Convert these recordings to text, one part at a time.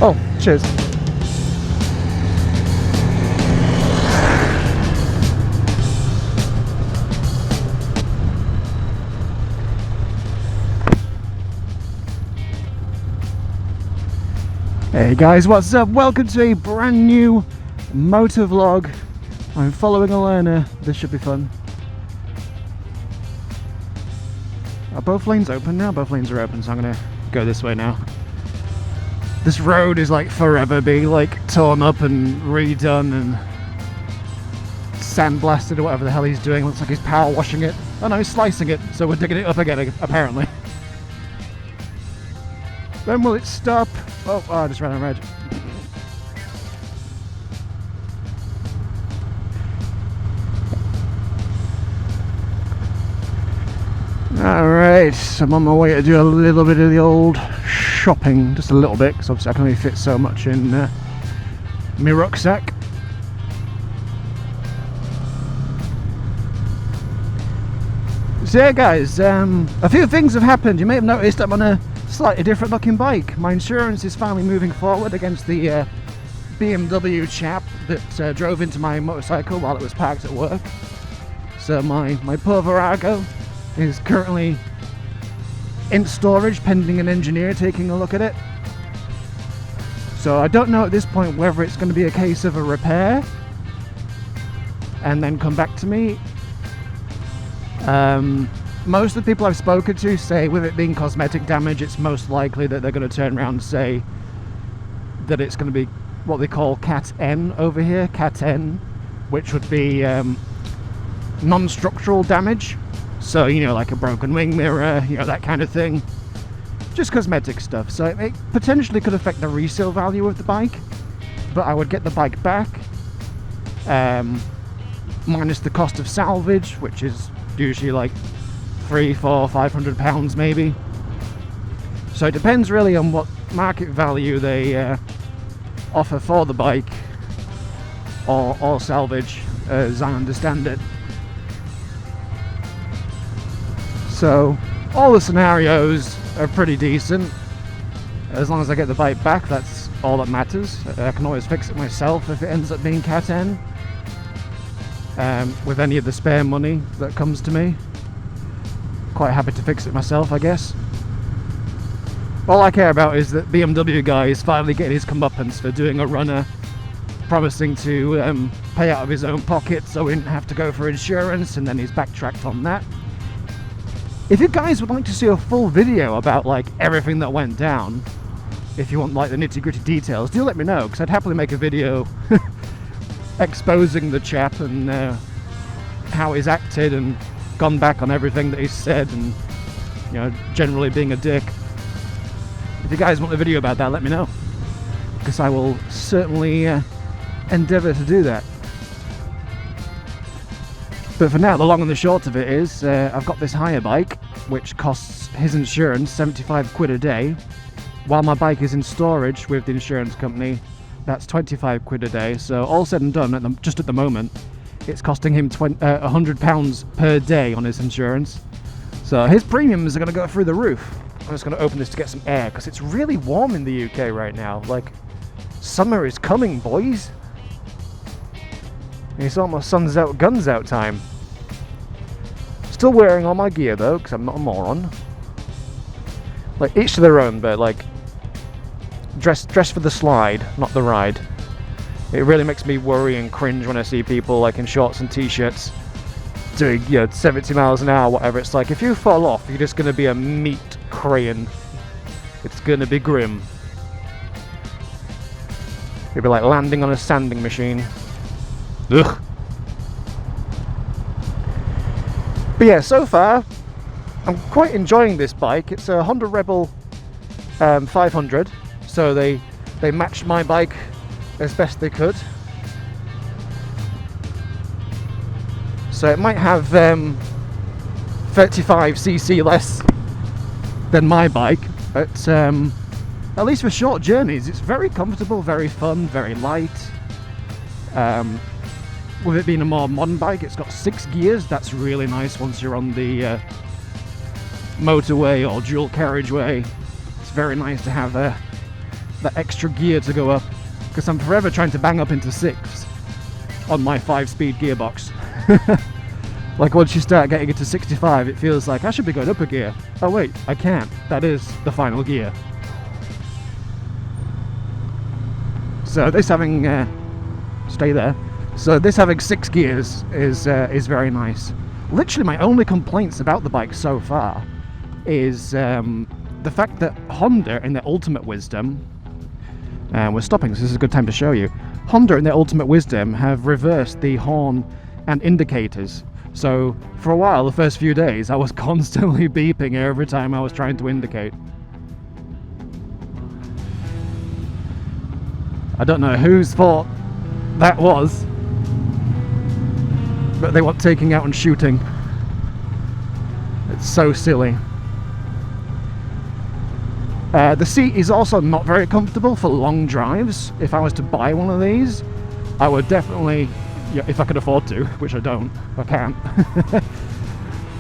Oh, cheers. Hey guys, what's up? Welcome to a brand new motor vlog. I'm following a learner. This should be fun. Are both lanes open now? Both lanes are open, so I'm gonna go this way now. This road is like forever being like torn up and redone and sandblasted or whatever the hell he's doing. Looks like he's power washing it. Oh no, he's slicing it, so we're digging it up again apparently. When will it stop? Oh, I just ran on red. Alright, I'm on my way to do a little bit of the old shopping, just a little bit, because obviously I can only fit so much in my rucksack. So yeah guys, a few things have happened. You may have noticed I'm on a slightly different looking bike. My insurance is finally moving forward against the BMW chap that drove into my motorcycle while it was parked at work. So my poor Virago is currently in storage pending an engineer taking a look at it. So I don't know at this point whether it's going to be a case of a repair and then come back to me. Most of the people I've spoken to say with it being cosmetic damage, it's most likely that they're going to turn around and say that it's going to be what they call Cat N over here, Cat N, which would be non-structural damage. So, you know, like a broken wing mirror, you know, that kind of thing. Just cosmetic stuff. So it potentially could affect the resale value of the bike, but I would get the bike back, minus the cost of salvage, which is usually like £300, £400, £500 maybe. So it depends really on what market value they offer for the bike, or salvage, as I understand it. So all the scenarios are pretty decent. As long as I get the bike back, that's all that matters. I can always fix it myself if it ends up being Cat N, with any of the spare money that comes to me. Quite happy to fix it myself, I guess. All I care about is that BMW guy is finally getting his comeuppance for doing a runner, promising to pay out of his own pocket so he didn't have to go for insurance, and then he's backtracked on that. If you guys would like to see a full video about like everything that went down, if you want like the nitty-gritty details, do let me know, because I'd happily make a video exposing the chap and how he's acted and gone back on everything that he's said, and you know, generally being a dick. If you guys want a video about that, let me know, because I will certainly endeavour to do that. But for now, the long and the short of it is, I've got this hire bike, which costs his insurance 75 quid a day, while my bike is in storage with the insurance company. That's 25 quid a day. So all said and done, just at the moment, it's costing him £100 per day on his insurance. So his premiums are going to go through the roof. I'm just going to open this to get some air, because it's really warm in the UK right now. Like, summer is coming, boys. It's almost sun's out, guns out time. Still wearing all my gear though, because I'm not a moron. Like, each to their own, but like, dress for the slide, not the ride. It really makes me worry and cringe when I see people like in shorts and t-shirts doing, you know, 70 miles an hour, whatever. It's like, if you fall off, you're just going to be a meat crayon. It's going to be grim. It'd be like landing on a sanding machine. Ugh. But yeah, so far I'm quite enjoying this bike. It's a Honda Rebel 500, so they matched my bike as best they could. So it might have 35cc less than my bike, but at least for short journeys it's very comfortable, very fun, very light. With it being a more modern bike, it's got 6 gears. That's really nice once you're on the motorway or dual carriageway. It's very nice to have that extra gear to go up, because I'm forever trying to bang up into 6 on my 5-speed gearbox. Like once you start getting it to 65, it feels like I should be going up a gear. Oh wait, I can't. That is the final gear. So this having stay there. So this having 6 gears is very nice. Literally my only complaints about the bike so far is the fact that Honda, in their ultimate wisdom, we're stopping, so this is a good time to show you. Honda, in their ultimate wisdom, have reversed the horn and indicators. So for a while, the first few days, I was constantly beeping every time I was trying to indicate. I don't know whose fault that was, but they want taking out and shooting. It's so silly. The seat is also not very comfortable for long drives. If I was to buy one of these, I would definitely, if I could afford to, which I don't, I can't.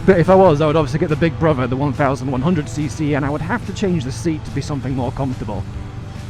But if I was, I would obviously get the big brother, the 1100cc, and I would have to change the seat to be something more comfortable.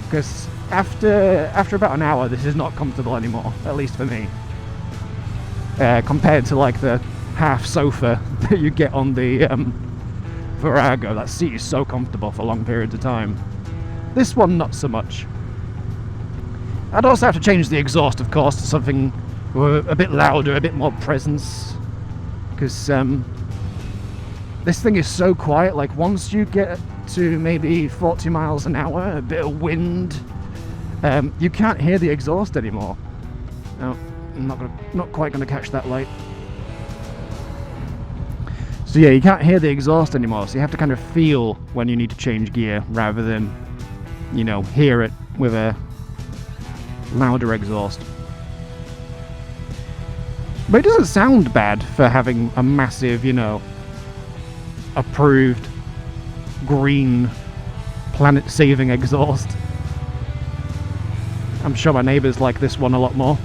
Because after about an hour, this is not comfortable anymore, at least for me. Compared to like the half sofa that you get on the Virago. That seat is so comfortable for long periods of time. This one, not so much. I'd also have to change the exhaust, of course, to something a bit louder, a bit more presence. Because this thing is so quiet, like once you get to maybe 40 miles an hour, a bit of wind, you can't hear the exhaust anymore. No, I'm not quite gonna catch that light. So yeah, you can't hear the exhaust anymore, so you have to kind of feel when you need to change gear rather than, you know, hear it with a louder exhaust. But it doesn't sound bad for having a massive, you know, approved green planet-saving exhaust. I'm sure my neighbours like this one a lot more.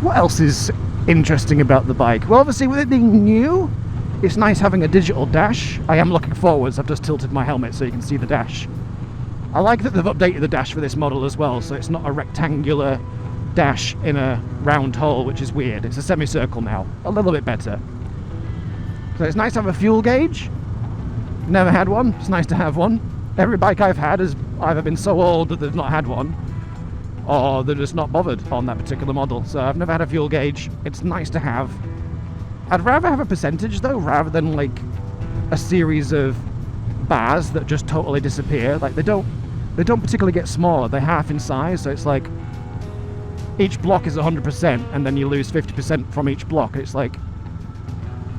What else is interesting about the bike? Well, obviously with it being new, it's nice having a digital dash. I am looking forwards, I've just tilted my helmet so you can see the dash. I like that they've updated the dash for this model as well, so it's not a rectangular dash in a round hole, which is weird. It's a semicircle now, a little bit better. So it's nice to have a fuel gauge. Never had one, it's nice to have one. Every bike I've had has either been so old that they've not had one, or they're just not bothered on that particular model. So I've never had a fuel gauge. It's nice to have. I'd rather have a percentage though, rather than like a series of bars that just totally disappear. Like they don't particularly get smaller, they're half in size, so it's like each block is 100% and then you lose 50% from each block. It's like,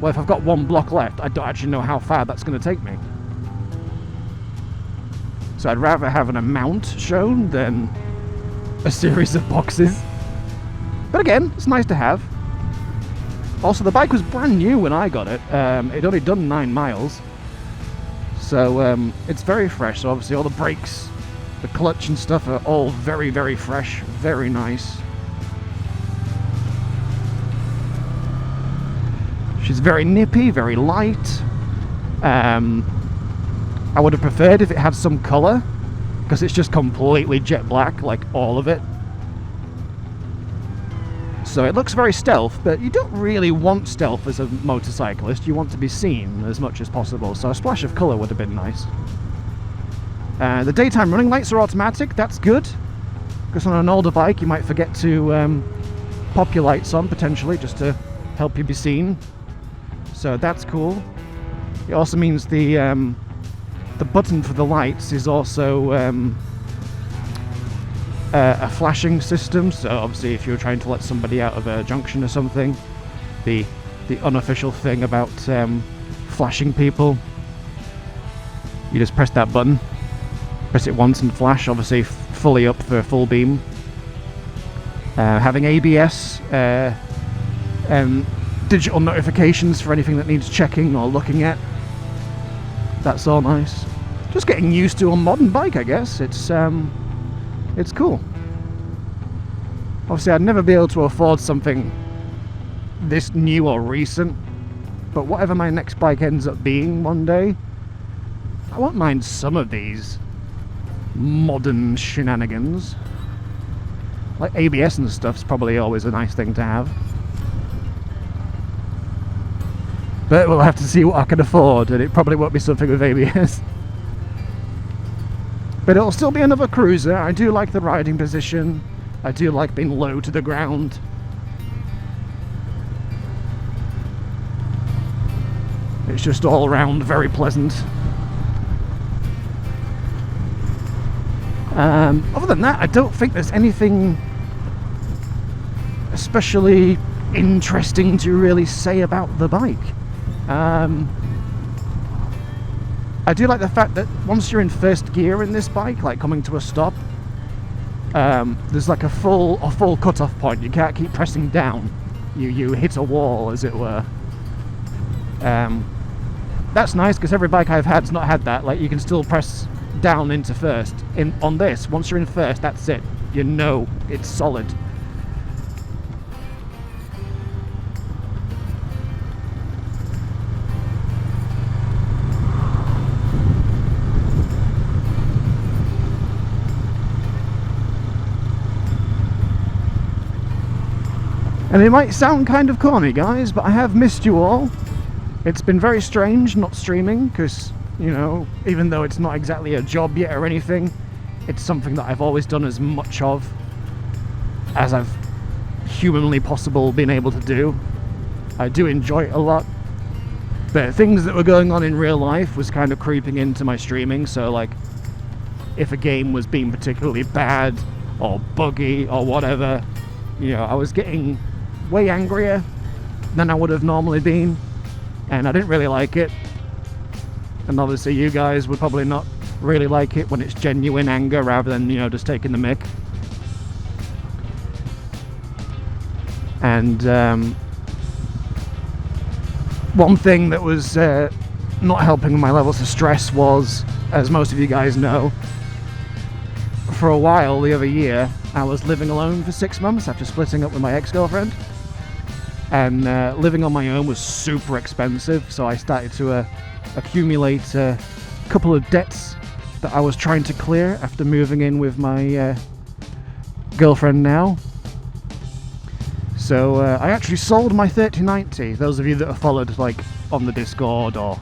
well, if I've got one block left, I don't actually know how far that's going to take me. So I'd rather have an amount shown than a series of boxes. But again, it's nice to have. Also, the bike was brand new when I got it. It'd only done 9 miles. So it's very fresh. So obviously all the brakes, the clutch and stuff are all very, very fresh. Very nice. She's very nippy, very light. I would have preferred if it had some colour, because it's just completely jet black, like all of it. So it looks very stealth, but you don't really want stealth as a motorcyclist. You want to be seen as much as possible, so a splash of colour would have been nice. The daytime running lights are automatic, that's good, because on an older bike you might forget to pop your lights on, potentially, just to help you be seen. So that's cool. It also means the button for the lights is also a flashing system, so obviously if you're trying to let somebody out of a junction or something, the unofficial thing about flashing people, you just press that button, press it once and flash, obviously fully up for full beam. Having ABS and digital notifications for anything that needs checking or looking at, that's all nice. Just getting used to a modern bike, I guess. It's cool. Obviously I'd never be able to afford something this new or recent, but whatever my next bike ends up being one day, I won't mind some of these modern shenanigans. Like ABS and stuff's probably always a nice thing to have. But we'll have to see what I can afford, and it probably won't be something with ABS. But it'll still be another cruiser. I do like the riding position. I do like being low to the ground. It's just all around very pleasant. Other than that, I don't think there's anything especially interesting to really say about the bike. I do like the fact that once you're in first gear in this bike, like coming to a stop, there's like a full cut-off point. You can't keep pressing down. You hit a wall, as it were. That's nice, because every bike I've had's not had that. Like, you can still press down into first. On this, once you're in first, that's it. You know it's solid. And it might sound kind of corny, guys, but I have missed you all. It's been very strange not streaming, because, you know, even though it's not exactly a job yet or anything, it's something that I've always done as much of as I've humanly possible been able to do. I do enjoy it a lot, but things that were going on in real life was kind of creeping into my streaming. So, like, if a game was being particularly bad or buggy or whatever, you know, I was getting way angrier than I would have normally been, and I didn't really like it. And obviously you guys would probably not really like it when it's genuine anger rather than, you know, just taking the mick. And one thing that was not helping my levels of stress was, as most of you guys know, for a while the other year I was living alone for 6 months after splitting up with my ex-girlfriend, and living on my own was super expensive, so I started to accumulate a couple of debts that I was trying to clear after moving in with my girlfriend now. So I actually sold my 3090. Those of you that have followed, like, on the Discord or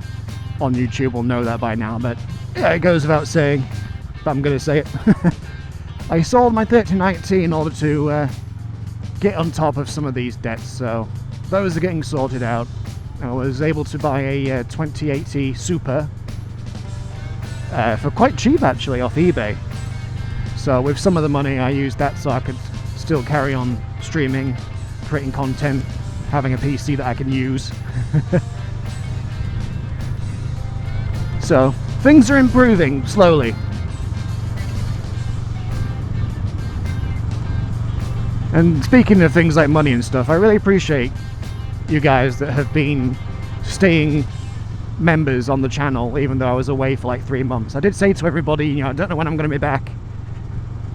on YouTube will know that by now, but yeah, it goes without saying, but I'm gonna say it. I sold my 3090 in order to get on top of some of these debts, so those are getting sorted out. I was able to buy a 2080 Super for quite cheap, actually, off eBay. So with some of the money I used that so I could still carry on streaming, creating content, having a PC that I can use. So things are improving slowly. And speaking of things like money and stuff, I really appreciate you guys that have been staying members on the channel even though I was away for like 3 months. I did say to everybody, you know, I don't know when I'm going to be back.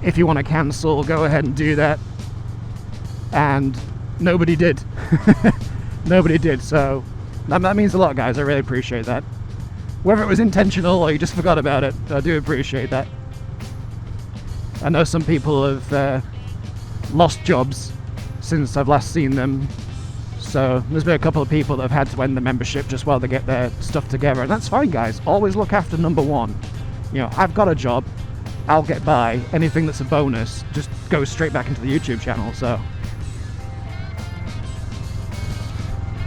If you want to cancel, go ahead and do that. And nobody did. Nobody did, so that means a lot, guys. I really appreciate that. Whether it was intentional or you just forgot about it, I do appreciate that. I know some people have lost jobs since I've last seen them, so there's been a couple of people that have had to end the membership just while they get their stuff together, and that's fine, guys. Always look after number one. You know, I've got a job, I'll get by. Anything that's a bonus just goes straight back into the YouTube channel, so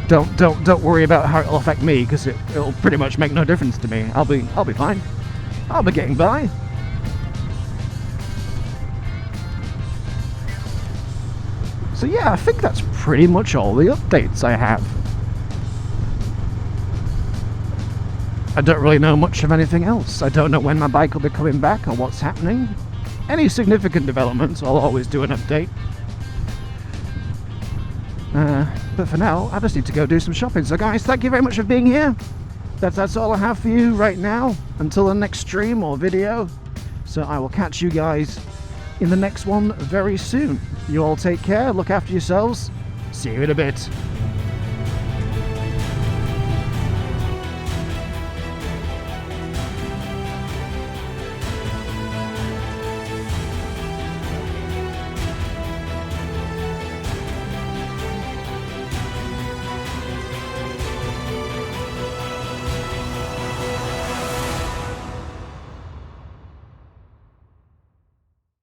don't worry about how it'll affect me, because it'll pretty much make no difference to me. I'll be fine. I'll be getting by. So yeah, I think that's pretty much all the updates I have. I don't really know much of anything else. I don't know when my bike will be coming back or what's happening. Any significant developments, I'll always do an update. But for now, I just need to go do some shopping. So guys, thank you very much for being here. That's all I have for you right now, until the next stream or video. So I will catch you guys in the next one very soon. You all take care, look after yourselves. See you in a bit.